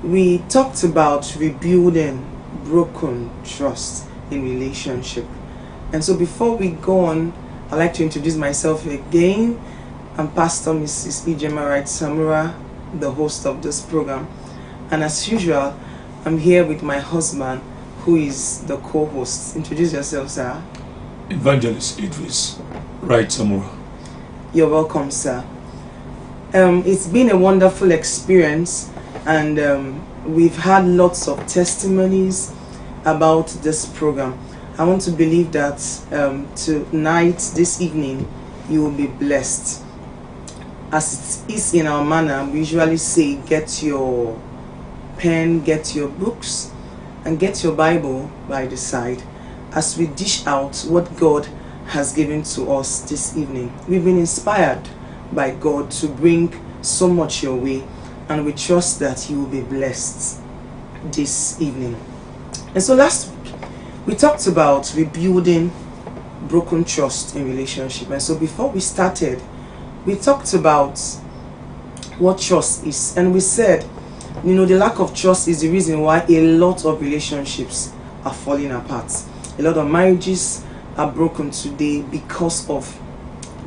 we talked about rebuilding broken trust in relationship. And so before we go on, I'd like to introduce myself again. I'm Pastor Mrs. Ijema Wright Samura, the host of this program. And as usual, I'm here with my husband, who is the co-host. Introduce yourself, sir. Evangelist Idris Wright Samura. You're welcome, sir. It's been a wonderful experience, and we've had lots of testimonies about this program. I want to believe that tonight, this evening, you will be blessed. As it is in our manner, we usually say, get your pen, get your books, and get your Bible by the side as we dish out what God has given to us this evening. We've been inspired by God to bring so much your way, and we trust that you will be blessed this evening. And so last week we talked about rebuilding broken trust in relationship. And so before we started, we talked about what trust is, and we said, the lack of trust is the reason why a lot of relationships are falling apart. A lot of marriages are broken today because of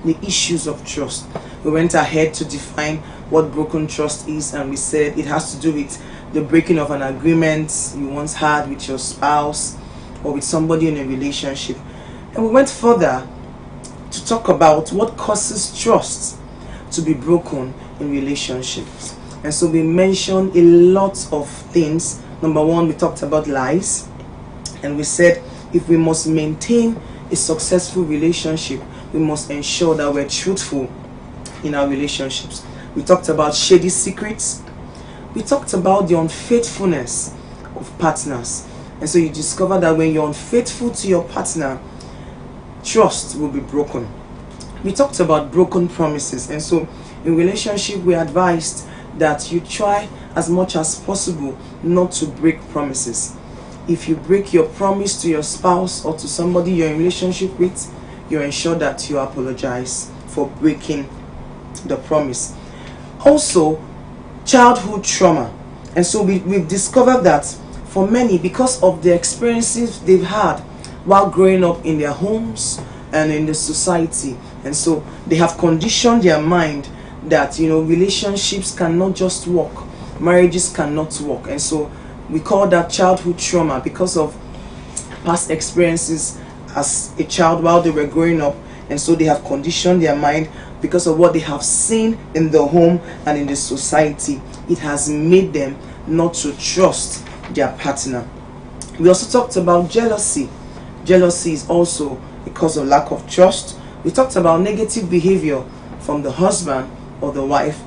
the issues of trust. We went ahead to define what broken trust is, and we said it has to do with the breaking of an agreement you once had with your spouse or with somebody in a relationship. And we went further to talk about what causes trust to be broken in relationships. And so we mentioned a lot of things. Number one, we talked about lies, and we said if we must maintain a successful relationship, we must ensure that we're truthful in our relationships. We talked about shady secrets. We talked about the unfaithfulness of partners. And so you discover that when you're unfaithful to your partner, trust will be broken. We talked about broken promises. And so in relationship, we advised that you try as much as possible not to break promises. If you break your promise to your spouse or to somebody you're in relationship with, you ensure that you apologize for breaking the promise. Also, childhood trauma. And so we've discovered that for many, because of the experiences they've had while growing up in their homes and in the society, and so they have conditioned their mind that relationships cannot just work, marriages cannot work. And so we call that childhood trauma because of past experiences as a child while they were growing up. And so they have conditioned their mind because of what they have seen in the home and in the society. It has made them not to trust their partner. We also talked about jealousy. Jealousy is also because of lack of trust. We talked about negative behavior from the husband or the wife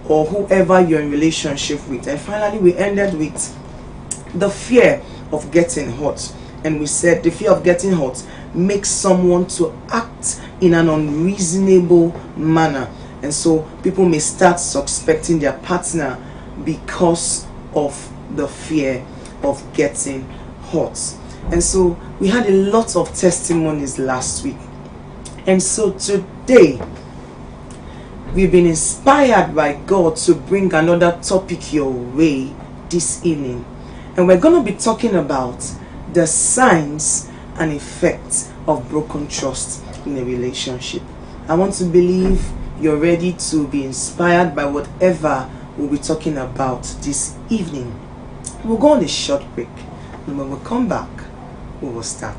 or whoever you're in relationship with. And finally, we ended with the fear of getting hurt. And we said the fear of getting hurt makes someone to act in an unreasonable manner. And so people may start suspecting their partner because of the fear of getting hurt. And so we had a lot of testimonies last week. And so today, we've been inspired by God to bring another topic your way this evening. And we're going to be talking about the signs and effects of broken trust in a relationship. I want to believe you're ready to be inspired by whatever we'll be talking about this evening. We'll go on a short break, and when we come back, we will start.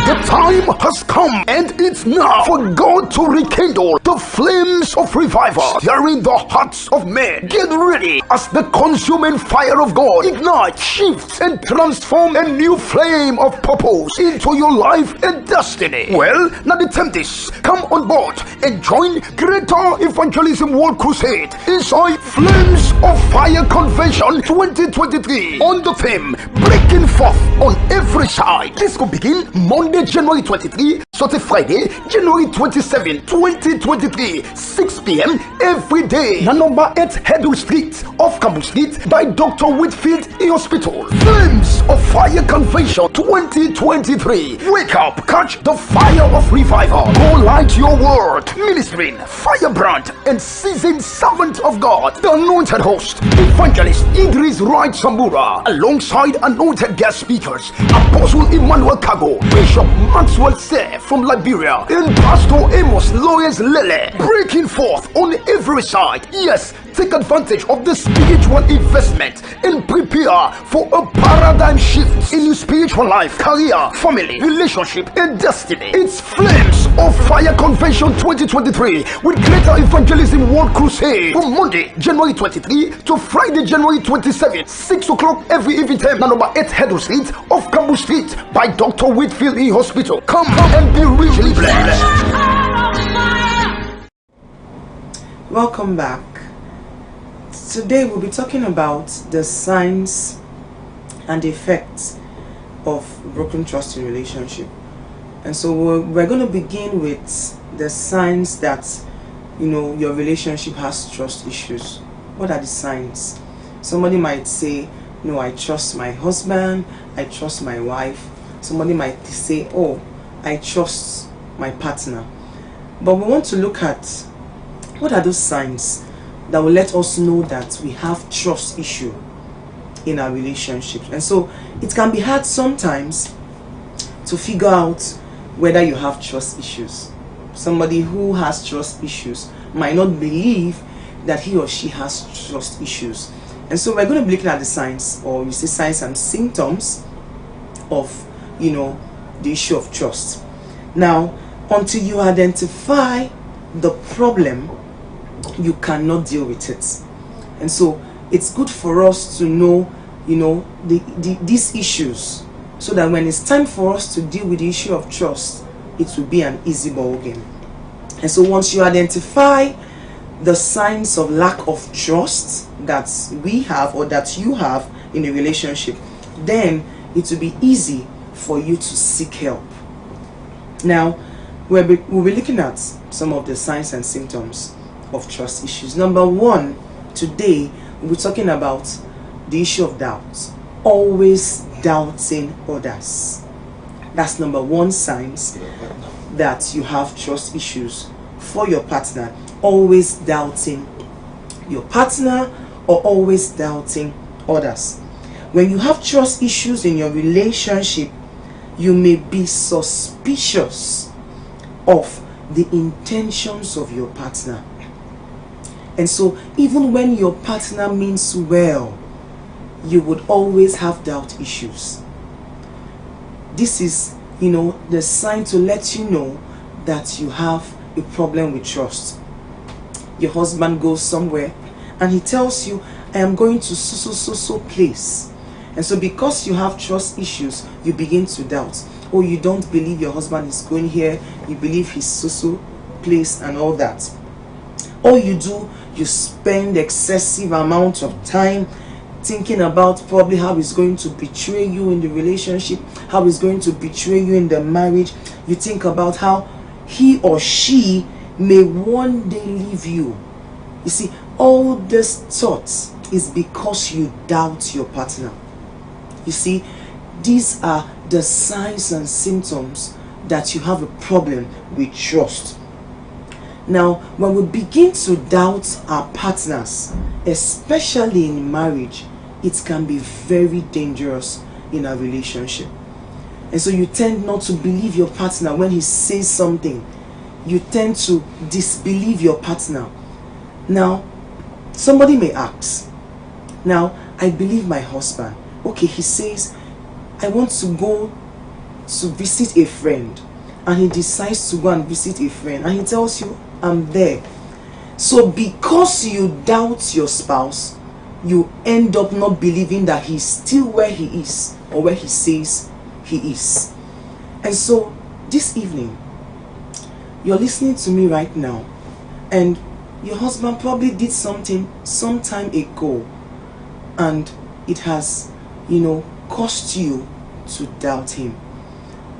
The time has come, and it's now for God to rekindle the flames of revival here in the hearts of men. Get ready as the consuming fire of God ignites, shifts, and transforms a new flame of purpose into your life and destiny. Well, now the time is come on board and join Greater Evangelism World Crusade inside Flames of Fire Convention 2023 on the theme Breaking Forth on Every Side. This will begin Monday, January 23 Saturday, Friday, January 27, 2023, 6 p.m. every day. Na number 8 Hedul Street, off Campbell Street, by Dr. Whitfield Hospital. Flames of Fire Convention 2023. Wake up, catch the fire of revival. Go light your world. Ministering, firebrand, and seasoned servant of God. The anointed host, Evangelist Idris Wright Sambura, alongside anointed guest speakers, Apostle Emmanuel Kago, Bishop Maxwell Se from Liberia, and Pastor Amos Lawyers Lele, breaking forth on every side. Yes, take advantage of the spiritual investment and prepare for a paradigm shift in your spiritual life, career, family, relationship, and destiny. It's Flames of Fire Convention 2023 with Greater Evangelism World Crusade from Monday, January 23 to Friday, January 27, 6 o'clock every evening time. Number 8 Hedul Street, off Campbell Street, by Dr. Whitfield Hospital. Come and be richly blessed. Welcome back. Today we'll be talking about the signs and effects of broken trust in relationship. And so we're going to begin with the signs that your relationship has trust issues. What are the signs? Somebody might say, no, I trust my husband, I trust my wife. Somebody might say, oh, I trust my partner. But we want to look at what are those signs that will let us know that we have trust issue in our relationships. And so it can be hard sometimes to figure out whether you have trust issues. Somebody who has trust issues might not believe that he or she has trust issues. And so we're going to be looking at the signs, or you say signs and symptoms of the issue of trust. Now, until you identify the problem, you cannot deal with it. And so it's good for us to know these issues, so that when it's time for us to deal with the issue of trust, it will be an easy ball game. And so once you identify the signs of lack of trust that we have or that you have in a relationship, then it will be easy for you to seek help. Now we'll be looking at some of the signs and symptoms of trust issues. Number one, today we're talking about the issue of doubt. Always doubting others. That's number one signs that you have trust issues for your partner. Always doubting your partner or always doubting others. When you have trust issues in your relationship, you may be suspicious of the intentions of your partner. And so even when your partner means well, you would always have doubt issues. This is, the sign to let you know that you have a problem with trust. Your husband goes somewhere and he tells you, I am going to so place. And so because you have trust issues, you begin to doubt. Oh, you don't believe your husband is going here. You believe he's so place and all that. All you do, you spend excessive amount of time thinking about probably how he's going to betray you in the relationship, how he's going to betray you in the marriage. You think about how he or she may one day leave you. You see, all this thoughts is because you doubt your partner. You see, these are the signs and symptoms that you have a problem with trust. Now, when we begin to doubt our partners, especially in marriage, it can be very dangerous in a relationship. And so you tend not to believe your partner when he says something. You tend to disbelieve your partner. Now, somebody may ask, now, I believe my husband. Okay, he says, I want to go to visit a friend. And he decides to go and visit a friend. And he tells you, I'm there. So because you doubt your spouse, you end up not believing that he's still where he is or where he says he is. And so this evening, you're listening to me right now, and your husband probably did something some time ago, and it has, caused you to doubt him.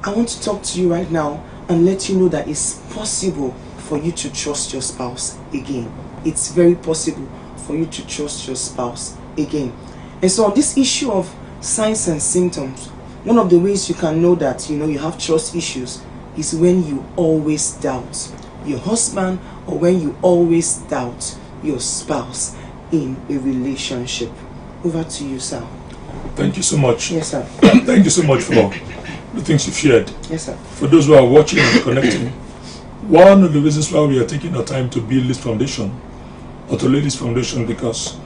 I want to talk to you right now and let you know that it's possible for you to trust your spouse again. It's very possible for you to trust your spouse again. And so on this issue of signs and symptoms, one of the ways you can know that you have trust issues is when you always doubt your husband, or when you always doubt your spouse in a relationship. Over to you, sir. Thank you so much. Yes, sir. Thank you so much for the things you've shared. Yes, sir. For those who are watching and connecting, one of the reasons why we are taking our time to build this foundation, or to lay this foundation, because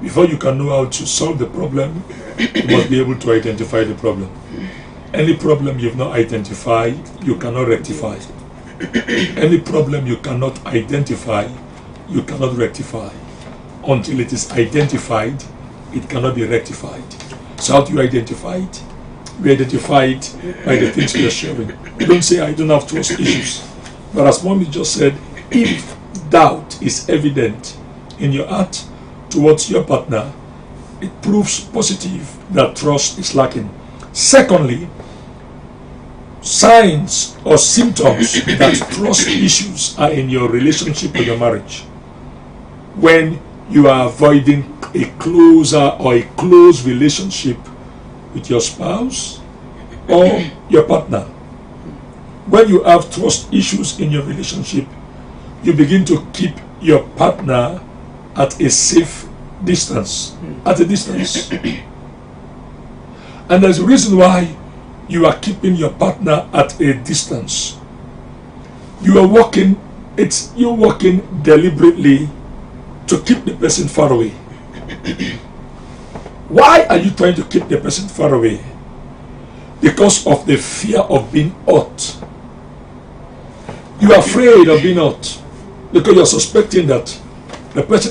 before you can know how to solve the problem, you must be able to identify the problem. Any problem you've not identified, you cannot rectify. Any problem you cannot identify, you cannot rectify. Until it is identified, it cannot be rectified. So how do you identify it? We identify it by the things we are sharing. You don't say, I don't have trust issues. But as Mommy just said, if doubt is evident in your heart towards your partner, it proves positive that trust is lacking. Secondly, signs or symptoms that trust issues are in your relationship or your marriage. When you are avoiding a closer or a close relationship with your spouse or your partner. When you have trust issues in your relationship, you begin to keep your partner at a safe distance, at a distance. And there's a reason why you are keeping your partner at a distance. You're working deliberately to keep the person far away. Why are you trying to keep the person far away? Because of the fear of being hurt. You are afraid of being hurt because you're suspecting that the person